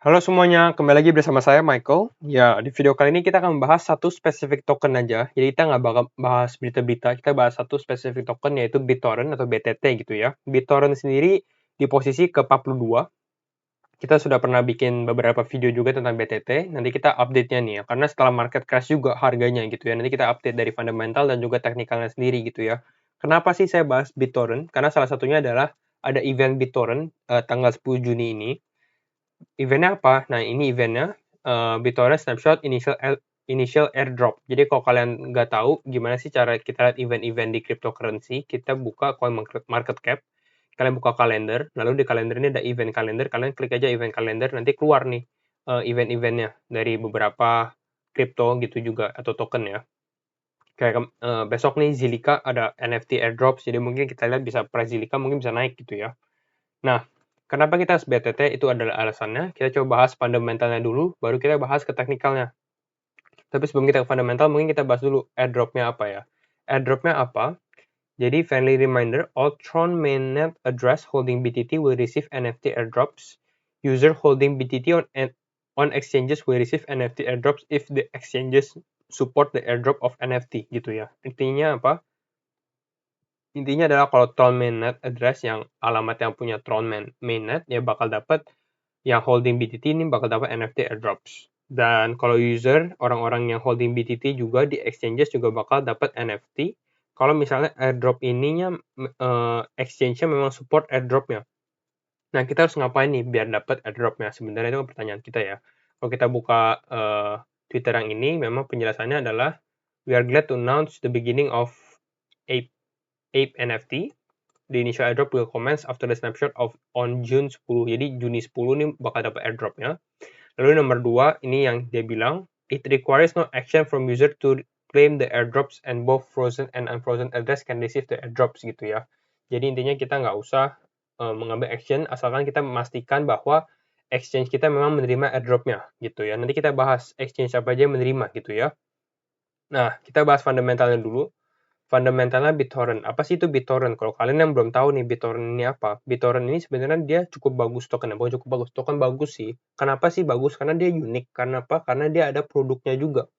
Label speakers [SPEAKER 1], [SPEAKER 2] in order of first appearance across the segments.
[SPEAKER 1] Halo semuanya, kembali lagi bersama saya Michael. Ya, di video kali ini kita akan membahas satu spesifik token aja. Jadi kita nggak bakal bahas berita-berita, kita bahas satu spesifik token yaitu BitTorrent atau BTT gitu ya. BitTorrent sendiri di posisi ke-42. Kita sudah pernah bikin beberapa video juga tentang BTT. Nanti kita update-nya nih ya, karena setelah market crash juga harganya gitu ya. Nanti kita update dari fundamental dan juga teknikalnya sendiri gitu ya. Kenapa sih saya bahas BitTorrent? Karena salah satunya adalah ada event BitTorrent tanggal 10 Juni ini. Eventnya apa? Nah, ini eventnya BitTorrent Snapshot Initial Airdrop. Jadi kalau kalian nggak tahu gimana sih cara kita lihat event-event di cryptocurrency, kita buka coin market cap, kalian buka kalender, lalu di kalender ini ada event kalender, kalian klik aja event kalender, nanti keluar nih event-eventnya dari beberapa crypto gitu juga atau token ya. Kayak besok nih Zilliqa ada NFT airdrops, jadi mungkin kita lihat bisa price Zilliqa mungkin bisa naik gitu ya. Nah, kenapa kita harus BTT? Itu adalah alasannya. Kita coba bahas fundamentalnya dulu, baru kita bahas ke teknikalnya. Tapi sebelum kita ke fundamental, mungkin kita bahas dulu airdrop-nya apa ya. Airdrop-nya apa? Jadi, friendly reminder, all Tron mainnet address holding BTT will receive NFT airdrops. User holding BTT on exchanges will receive NFT airdrops if the exchanges support the airdrop of NFT gitu ya. Intinya apa? Intinya adalah kalau Tron mainnet address yang alamat yang punya Tron mainnet ya bakal dapat yang holding BTT ini bakal dapat NFT airdrops. Dan kalau user, orang-orang yang holding BTT juga di exchanges juga bakal dapat NFT. Kalau misalnya airdrop ininya exchange-nya memang support airdropnya. Nah, kita harus ngapain nih biar dapat airdropnya? Sebenarnya itu kan pertanyaan kita ya. Kalau kita buka Twitter yang ini, memang penjelasannya adalah we are glad to announce the beginning of Ape NFT. The initial airdrop will commence after the snapshot on June 10. Jadi Juni 10 nih bakal dapat airdropnya. Lalu nomor 2, ini yang dia bilang, it requires no action from user to claim the airdrops and both frozen and unfrozen address can receive the airdrops gitu ya. Jadi intinya kita nggak usah mengambil action asalkan kita memastikan bahwa exchange kita memang menerima airdropnya gitu ya. Nanti kita bahas exchange apa aja yang menerima gitu ya. Nah, kita bahas fundamentalnya dulu. Fundamentalnya BitTorrent. Apa sih itu BitTorrent? Kalau kalian yang belum tahu nih BitTorrent ini apa? BitTorrent ini sebenarnya dia cukup bagus token. Bukan cukup bagus, token bagus sih. Kenapa sih bagus? Karena dia unik. Karena apa? Karena dia ada produknya juga.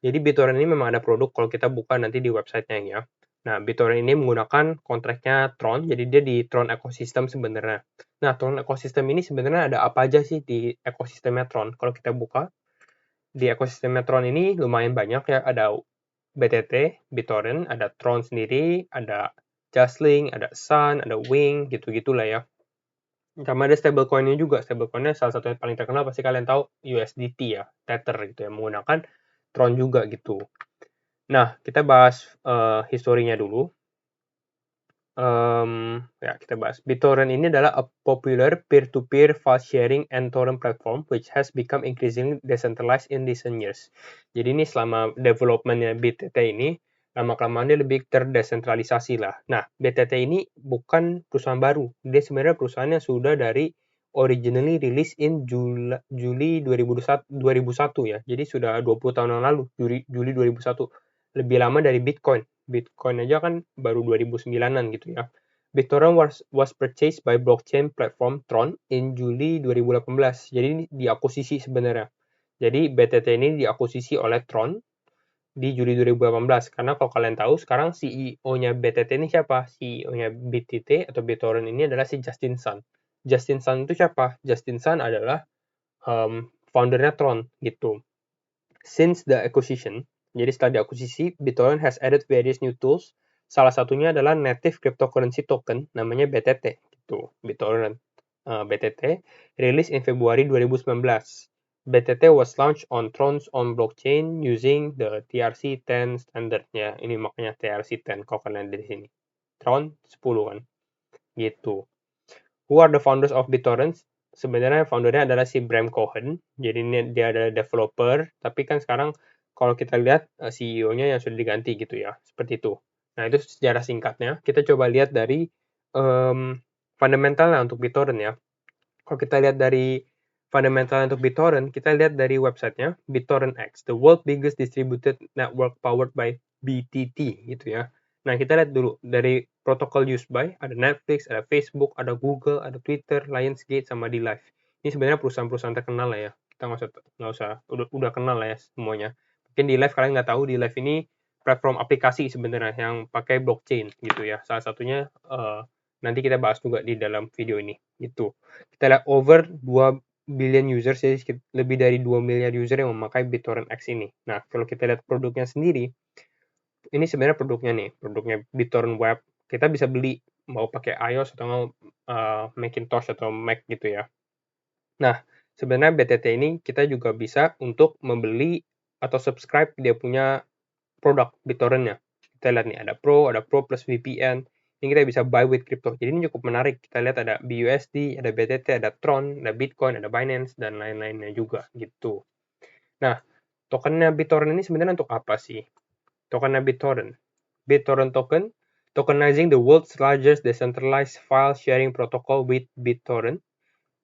[SPEAKER 1] Jadi BitTorrent ini memang ada produk kalau kita buka nanti di websitenya ya. Nah, BitTorrent ini menggunakan kontraknya Tron, jadi dia di Tron ecosystem sebenarnya. Nah, Tron ecosystem ini sebenarnya ada apa aja sih di ekosistemnya Tron? Kalau kita buka, di ekosistemnya Tron ini lumayan banyak ya, ada BTT, BitTorrent, ada Tron sendiri, ada Justlink, ada Sun, ada Wing, gitu-gitulah ya. Sama ada stablecoin-nya juga. Stablecoin-nya salah satu yang paling terkenal pasti kalian tahu USDT ya, Tether gitu ya, menggunakan Tron juga gitu. Nah, kita bahas historinya dulu. Ya, kita bahas. BitTorrent ini adalah a popular peer-to-peer file sharing and torrent platform which has become increasingly decentralized in recent years. Jadi ini selama development-nya BTT ini, lama-kelamaan dia lebih terdesentralisasi lah. Nah, BTT ini bukan perusahaan baru. Dia sebenarnya perusahaannya sudah dari originally released in Juli 2001 ya. Jadi sudah 20 tahun yang lalu, Juli 2001. Lebih lama dari Bitcoin. Bitcoin aja kan baru 2009-an gitu ya. BitTorrent was purchased by blockchain platform Tron in Juli 2018. Jadi ini diakuisisi sebenarnya. Jadi BTT ini diakuisisi oleh Tron di Juli 2018. Karena kalau kalian tahu sekarang CEO-nya BTT ini siapa? CEO-nya BTT atau BitTorrent ini adalah si Justin Sun. Justin Sun itu siapa? Justin Sun adalah foundernya Tron gitu. Since the acquisition, jadi setelah diakuisisi, BitTorrent has added various new tools. Salah satunya adalah native cryptocurrency token, namanya BTT. Gitu, BitTorrent. BTT, released in February 2019. BTT was launched on Tron's own blockchain using the TRC10 standard. Ya, ini makanya TRC10 kalau kalian dari sini. Tron 10 kan. Gitu. Who are the founders of BitTorrent? Sebenarnya foundernya adalah si Bram Cohen. Jadi ini dia adalah developer, tapi kan sekarang kalau kita lihat CEO-nya yang sudah diganti gitu ya, seperti itu. Nah, itu sejarah singkatnya. Kita coba lihat dari fundamentalnya untuk BitTorrent ya. Kalau kita lihat dari fundamental untuk BitTorrent, kita lihat dari websitenya BitTorrent X, the world biggest distributed network powered by BTT gitu ya. Nah, kita lihat dulu dari protokol used by, ada Netflix, ada Facebook, ada Google, ada Twitter, Lionsgate, sama D-Live. Ini sebenarnya perusahaan-perusahaan terkenal lah ya. Kita nggak usah udah kenal lah ya semuanya. Mungkin di live kalian nggak tahu, di live ini platform aplikasi sebenarnya yang pakai blockchain gitu ya. Salah satunya nanti kita bahas juga di dalam video ini gitu. Kita lihat over 2 billion users, jadi lebih dari 2 miliar user yang memakai BitTorrent X ini. Nah, kalau kita lihat produknya sendiri, ini sebenarnya produknya BitTorrent Web. Kita bisa beli mau pakai iOS atau mau Macintosh atau Mac gitu ya. Nah, sebenarnya BTT ini kita juga bisa untuk membeli atau subscribe dia punya produk BitTorrent-nya. Kita lihat nih, ada Pro plus VPN. Ini kita bisa buy with crypto. Jadi ini cukup menarik. Kita lihat ada BUSD, ada BTT, ada Tron, ada Bitcoin, ada Binance, dan lain-lainnya juga gitu. Nah, tokennya BitTorrent ini sebenarnya untuk apa sih? Tokennya BitTorrent. BitTorrent token, tokenizing the world's largest decentralized file sharing protocol with BitTorrent.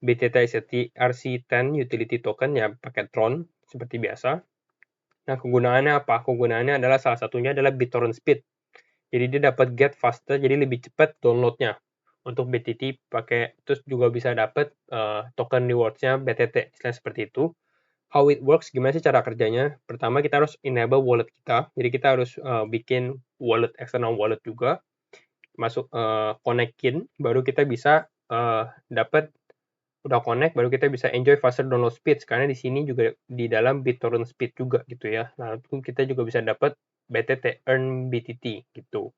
[SPEAKER 1] BTT is a TRC10 utility token ya, pakai Tron seperti biasa. Nah, kegunaannya apa? Kegunaannya adalah salah satunya adalah BitTorrent Speed. Jadi dia dapat get faster, jadi lebih cepat downloadnya. Untuk BTT pakai, terus juga bisa dapat token rewards-nya BTT, istilah seperti itu. How it works, gimana sih cara kerjanya? Pertama kita harus enable wallet kita, jadi kita harus bikin wallet, external wallet juga, masuk connect-in, baru kita bisa dapat udah connect baru kita bisa enjoy faster download speed karena di sini juga di dalam BitTorrent Speed juga gitu ya. Nah, itu kita juga bisa dapat BTT, earn BTT gitu.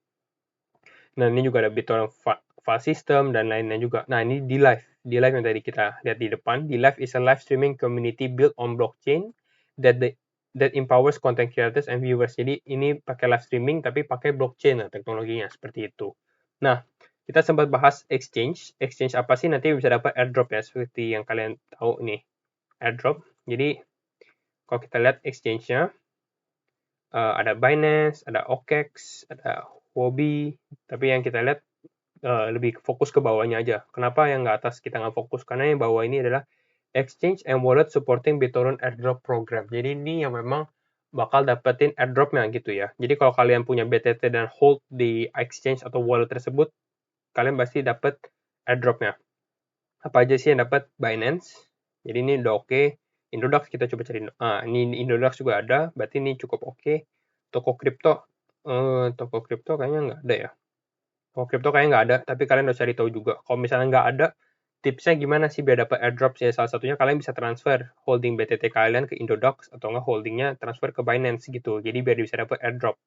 [SPEAKER 1] Nah, ini juga ada BitTorrent file system dan lainnya juga. Nah, ini di live yang tadi kita lihat di depan. Di live is a live streaming community built on blockchain that empowers content creators and viewers. Jadi ini pakai live streaming tapi pakai blockchain lah teknologinya seperti itu. Nah, kita sempat bahas exchange. Exchange apa sih? Nanti bisa dapat airdrop ya, seperti yang kalian tahu nih. Airdrop. Jadi, kalau kita lihat exchange-nya, ada Binance, ada OKX, ada Huobi. Tapi yang kita lihat lebih fokus ke bawahnya aja. Kenapa yang nggak atas kita nggak fokus? Karena yang bawah ini adalah exchange and wallet supporting BitTorrent airdrop program. Jadi ini yang memang bakal dapetin airdropnya gitu ya. Jadi kalau kalian punya BTT dan hold di exchange atau wallet tersebut, kalian pasti dapat airdropnya. Apa aja sih yang dapat? Binance. Jadi ini udah oke. Introdax kita coba cari. Ini Introdax juga ada. Berarti ini cukup oke. Toko kripto. Toko kripto kayaknya nggak ada ya. Toko kripto kayaknya nggak ada. Tapi kalian udah cari tahu juga. Kalau misalnya nggak ada, tipsnya gimana sih biar dapat airdrop sih? Salah satunya kalian bisa transfer holding BTT kalian ke Introdax atau nggak holdingnya transfer ke Binance gitu. Jadi biar bisa dapat airdrop.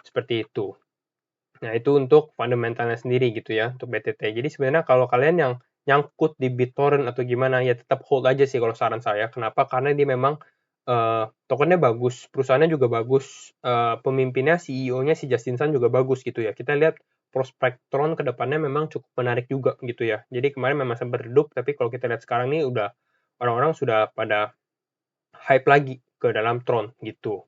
[SPEAKER 1] Seperti itu. Nah, itu untuk fundamentalnya sendiri gitu ya, untuk BTT. Jadi sebenarnya kalau kalian yang nyangkut di BitTorrent atau gimana, ya tetap hold aja sih kalau saran saya. Kenapa? Karena dia memang tokennya bagus, perusahaannya juga bagus, pemimpinnya, CEO-nya si Justin Sun juga bagus gitu ya. Kita lihat prospek Tron ke depannya memang cukup menarik juga gitu ya. Jadi kemarin memang sempat redup, tapi kalau kita lihat sekarang nih udah orang-orang sudah pada hype lagi ke dalam Tron gitu.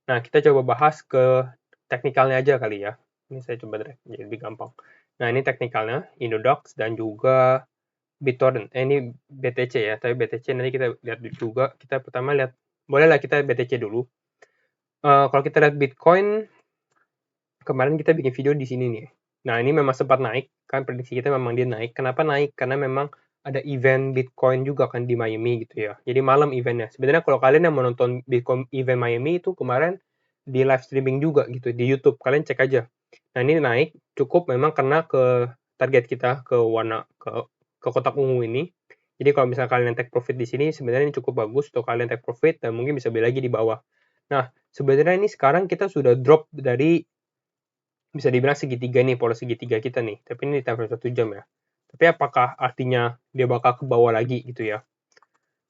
[SPEAKER 1] Nah, kita coba bahas ke teknikalnya aja kali ya. Ini saya coba jadi lebih gampang. Nah, ini teknikalnya, Introdax dan juga BitTorrent. Ini BTC ya, tapi BTC nanti kita lihat juga. Kita pertama lihat, bolehlah kita BTC dulu. Kalau kita lihat Bitcoin, kemarin kita bikin video di sini nih. Nah, ini memang sempat naik, kan prediksi kita memang dia naik. Kenapa naik? Karena memang ada event Bitcoin juga kan di Miami gitu ya. Jadi malam eventnya. Sebenarnya kalau kalian yang menonton Bitcoin event Miami itu kemarin di live streaming juga gitu di YouTube. Kalian cek aja. Nah, ini naik cukup memang kena ke target kita ke warna ke kotak ungu ini. Jadi kalau misalnya kalian take profit di sini sebenarnya ini cukup bagus untuk kalian take profit dan mungkin bisa beli lagi di bawah. Nah, sebenarnya ini sekarang kita sudah drop dari bisa dibilang segitiga nih, pola segitiga kita nih. Tapi ini di time frame 1 jam ya. Tapi apakah artinya dia bakal ke bawah lagi gitu ya?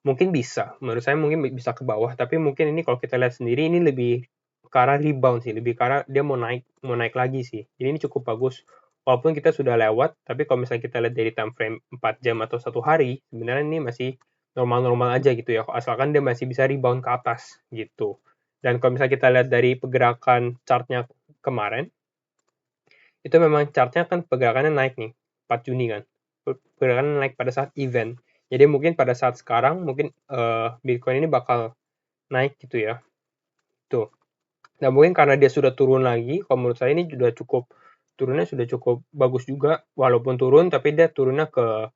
[SPEAKER 1] Mungkin bisa. Menurut saya mungkin bisa ke bawah. Tapi mungkin ini kalau kita lihat sendiri ini lebih ke arah rebound sih. Lebih ke arah dia mau naik lagi sih. Jadi ini cukup bagus. Walaupun kita sudah lewat, tapi kalau misalnya kita lihat dari time frame 4 jam atau 1 hari, sebenarnya ini masih normal-normal aja gitu ya. Asalkan dia masih bisa rebound ke atas gitu. Dan kalau misalnya kita lihat dari pergerakan chartnya kemarin, itu memang chartnya kan pergerakannya naik nih, 4 Juni kan. Pergerakan naik pada saat event. Jadi mungkin pada saat sekarang mungkin Bitcoin ini bakal naik gitu ya. Tuh. Nah, mungkin karena dia sudah turun lagi, kalau menurut saya ini sudah cukup turunnya sudah cukup bagus juga walaupun turun tapi dia turunnya ke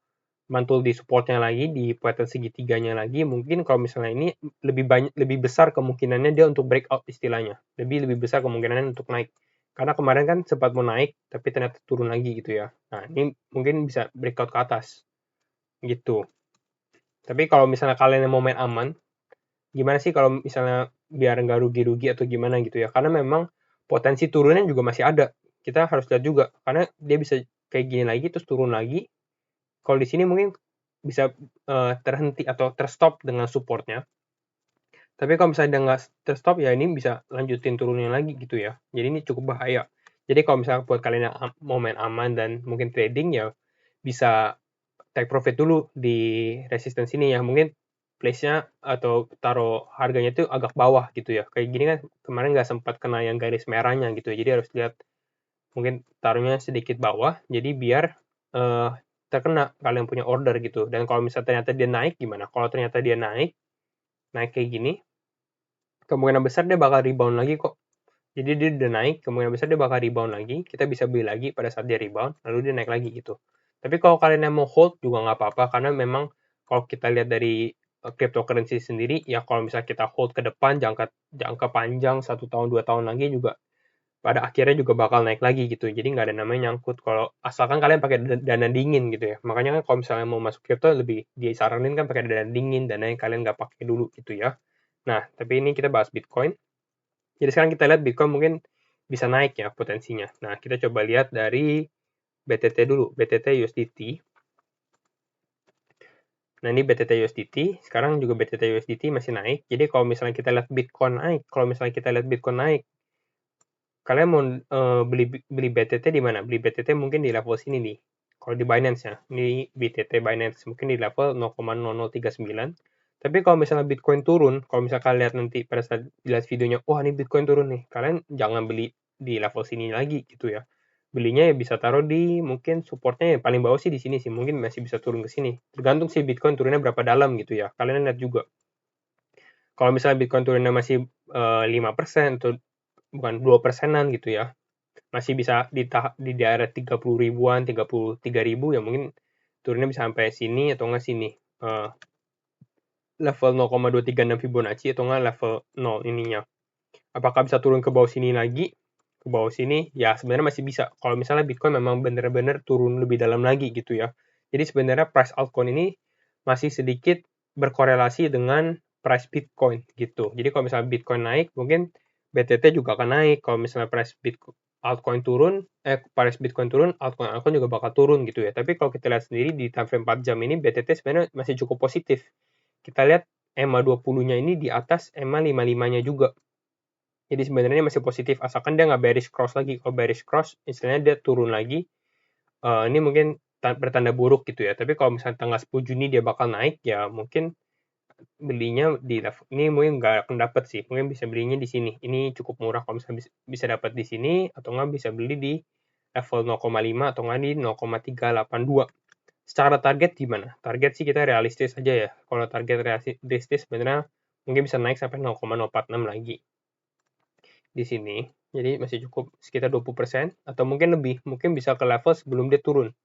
[SPEAKER 1] mantul di supportnya lagi, di pattern segitiganya lagi, mungkin kalau misalnya ini lebih besar kemungkinannya dia untuk breakout istilahnya. Lebih besar kemungkinannya untuk naik. Karena kemarin kan sempat mau naik, tapi ternyata turun lagi gitu ya. Nah, ini mungkin bisa breakout ke atas. Gitu. Tapi kalau misalnya kalian yang mau main aman, gimana sih kalau misalnya biar nggak rugi-rugi atau gimana gitu ya? Karena memang potensi turunnya juga masih ada. Kita harus lihat juga, karena dia bisa kayak gini lagi, terus turun lagi. Kalau di sini mungkin bisa terhenti atau terstop dengan supportnya. Tapi kalau misalnya dia nggak terstop, ya ini bisa lanjutin turunnya lagi gitu ya. Jadi ini cukup bahaya. Jadi kalau misalnya buat kalian yang mau main aman dan mungkin trading ya bisa take profit dulu di resistance ini ya. Mungkin place-nya atau taruh harganya itu agak bawah gitu ya. Kayak gini kan kemarin nggak sempat kena yang garis merahnya gitu ya. Jadi harus lihat mungkin taruhnya sedikit bawah. Jadi biar terkena kalian punya order gitu. Dan kalau misalnya ternyata dia naik gimana? Kalau ternyata dia naik kayak gini, kemungkinan besar dia bakal rebound lagi kok. Jadi dia udah naik, kemungkinan besar dia bakal rebound lagi. Kita bisa beli lagi pada saat dia rebound, lalu dia naik lagi gitu. Tapi kalau kalian yang mau hold juga nggak apa-apa, karena memang kalau kita lihat dari cryptocurrency sendiri, ya kalau misalnya kita hold ke depan, jangka panjang, 1 tahun, 2 tahun lagi juga, pada akhirnya juga bakal naik lagi gitu. Jadi nggak ada namanya nyangkut, kalau asalkan kalian pakai dana dingin gitu ya. Makanya kan kalau misalnya mau masuk crypto lebih disaranin kan pakai dana dingin, dana yang kalian nggak pakai dulu gitu ya. Nah, tapi ini kita bahas Bitcoin. Jadi sekarang kita lihat Bitcoin mungkin bisa naik ya potensinya. Nah, kita coba lihat dari BTT dulu, BTT USDT. Nah, ini BTT USDT, sekarang juga BTT USDT masih naik. Jadi kalau misalnya kita lihat Bitcoin naik, kalian mau beli BTT di mana? Beli BTT mungkin di level sini nih. Kalau di Binance ya, ini BTT Binance mungkin di level 0,0039. Tapi kalau misalnya Bitcoin turun, kalau misalnya kalian lihat nanti pada saat lihat videonya, wah ini Bitcoin turun nih, kalian jangan beli di level sini lagi gitu ya. Belinya ya bisa taruh di mungkin supportnya yang paling bawah sih di sini sih, mungkin masih bisa turun ke sini. Tergantung sih Bitcoin turunnya berapa dalam gitu ya. Kalian lihat juga. Kalau misalnya Bitcoin turunnya masih 5% atau bukan 2%-an gitu ya, masih bisa di daerah 30 ribuan, 33 ribu ya mungkin turunnya bisa sampai sini atau enggak sini. Level 0,236 Fibonacci atau enggak level 0 ininya. Apakah bisa turun ke bawah sini lagi? Ke bawah sini ya sebenarnya masih bisa. Kalau misalnya Bitcoin memang benar-benar turun lebih dalam lagi gitu ya. Jadi sebenarnya price altcoin ini masih sedikit berkorelasi dengan price Bitcoin gitu. Jadi kalau misalnya Bitcoin naik, mungkin BTT juga akan naik. Kalau misalnya price Bitcoin altcoin turun, price Bitcoin turun, altcoin juga bakal turun gitu ya. Tapi kalau kita lihat sendiri di time frame 4 jam ini, BTT sebenarnya masih cukup positif. Kita lihat EMA 20-nya ini di atas EMA 55-nya juga. Jadi sebenarnya masih positif, asalkan dia nggak bearish cross lagi. Kalau bearish cross, istilahnya dia turun lagi. Ini mungkin bertanda buruk gitu ya. Tapi kalau misalnya tanggal 10 Juni dia bakal naik, ya mungkin belinya di level ini mungkin nggak akan dapat sih. Mungkin bisa belinya di sini. Ini cukup murah kalau misalnya bisa dapat di sini, atau nggak bisa beli di level 0,5 atau nggak di 0,382. Secara target gimana? Target sih kita realistis aja ya. Kalau target realistis sebenarnya mungkin bisa naik sampai 0,046 lagi di sini. Jadi masih cukup sekitar 20% atau mungkin lebih. Mungkin bisa ke level sebelum dia turun.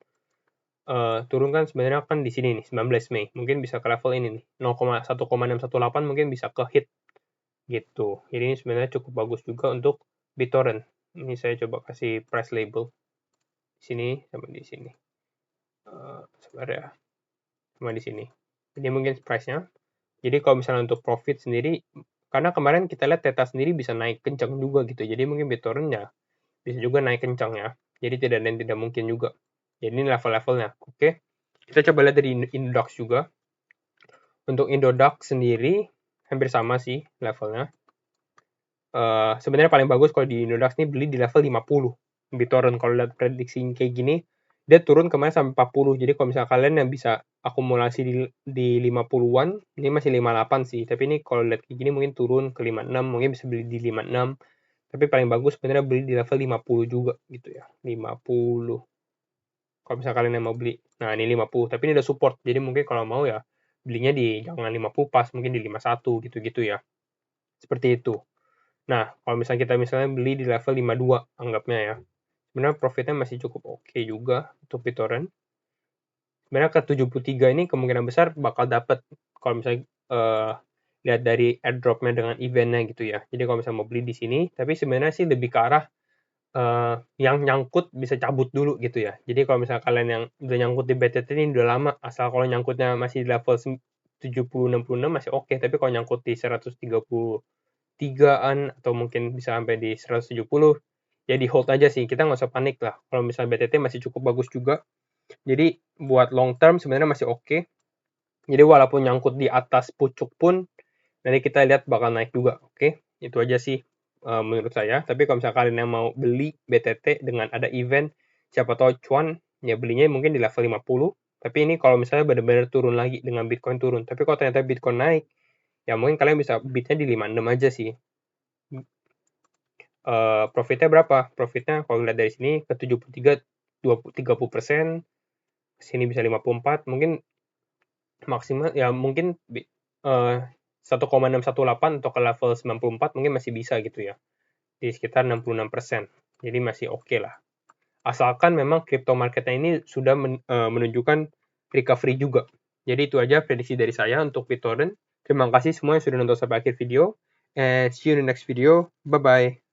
[SPEAKER 1] Turun kan sebenarnya kan di sini nih 19 Mei. Mungkin bisa ke level ini nih 0,1,618 mungkin bisa ke hit gitu. Jadi ini sebenarnya cukup bagus juga untuk BitTorrent. Ini saya coba kasih price label di sini sama di sini. Sebenarnya sama di sini. Jadi mungkin price-nya. Jadi kalau misalnya untuk profit sendiri, karena kemarin kita lihat Theta sendiri bisa naik kencang juga gitu. Jadi mungkin BitTorrent ya bisa juga naik kencang ya. Jadi tidak ada yang tidak mungkin juga. Jadi ini level-levelnya. Oke. Kita coba lihat dari Indodax juga. Untuk Indodax sendiri hampir sama sih levelnya. Sebenarnya paling bagus kalau di Indodax ini beli di level 50. BitTorrent kalau lihat prediksi kayak gini, dia turun kemarin sampai 40. Jadi kalau misalnya kalian yang bisa akumulasi di 50-an, ini masih 58 sih. Tapi ini kalau lihat kayak gini mungkin turun ke 56, mungkin bisa beli di 56. Tapi paling bagus sebenarnya beli di level 50 juga gitu ya. 50. Kalau misalnya kalian yang mau beli. Nah, ini 50, tapi ini udah support. Jadi mungkin kalau mau ya belinya di jangan 50 pas, mungkin di 51 gitu-gitu ya. Seperti itu. Nah, kalau misalnya kita beli di level 52 anggapnya ya. Sebenarnya profitnya masih cukup oke juga untuk BitTorrent. sebenarnya ke 73 ini kemungkinan besar bakal dapat kalau misalnya lihat dari airdropnya dengan eventnya gitu ya. Jadi kalau misalnya mau beli di sini, tapi sebenarnya sih lebih ke arah yang nyangkut bisa cabut dulu gitu ya. Jadi kalau misalnya kalian yang udah nyangkut di BTT ini udah lama, asal kalau nyangkutnya masih di level 70-66 masih oke, tapi kalau nyangkut di 133-an atau mungkin bisa sampai di 170, ya di hold aja sih, kita nggak usah panik lah. Kalau misalnya BTT masih cukup bagus juga, jadi buat long term sebenarnya masih oke. Jadi walaupun nyangkut di atas pucuk pun, nanti kita lihat bakal naik juga, oke? Itu aja sih menurut saya. Tapi kalau misalnya kalian yang mau beli BTT dengan ada event, siapa tahu cuan, ya belinya mungkin di level 50. Tapi ini kalau misalnya benar-benar turun lagi dengan Bitcoin turun. Tapi kalau ternyata Bitcoin naik, ya mungkin kalian bisa bidnya di 56 aja sih. Profitnya berapa? Profitnya kalau lihat dari sini ke 73, 30%, sini bisa 54, mungkin maksimal ya mungkin 1,618 atau ke level 94 mungkin masih bisa gitu ya. Di sekitar 66%. Jadi masih oke lah. Asalkan memang crypto marketnya ini sudah menunjukkan recovery juga. Jadi itu aja prediksi dari saya untuk BitTorrent. Terima kasih semua yang sudah nonton sampai akhir video. And see you in the next video. Bye-bye.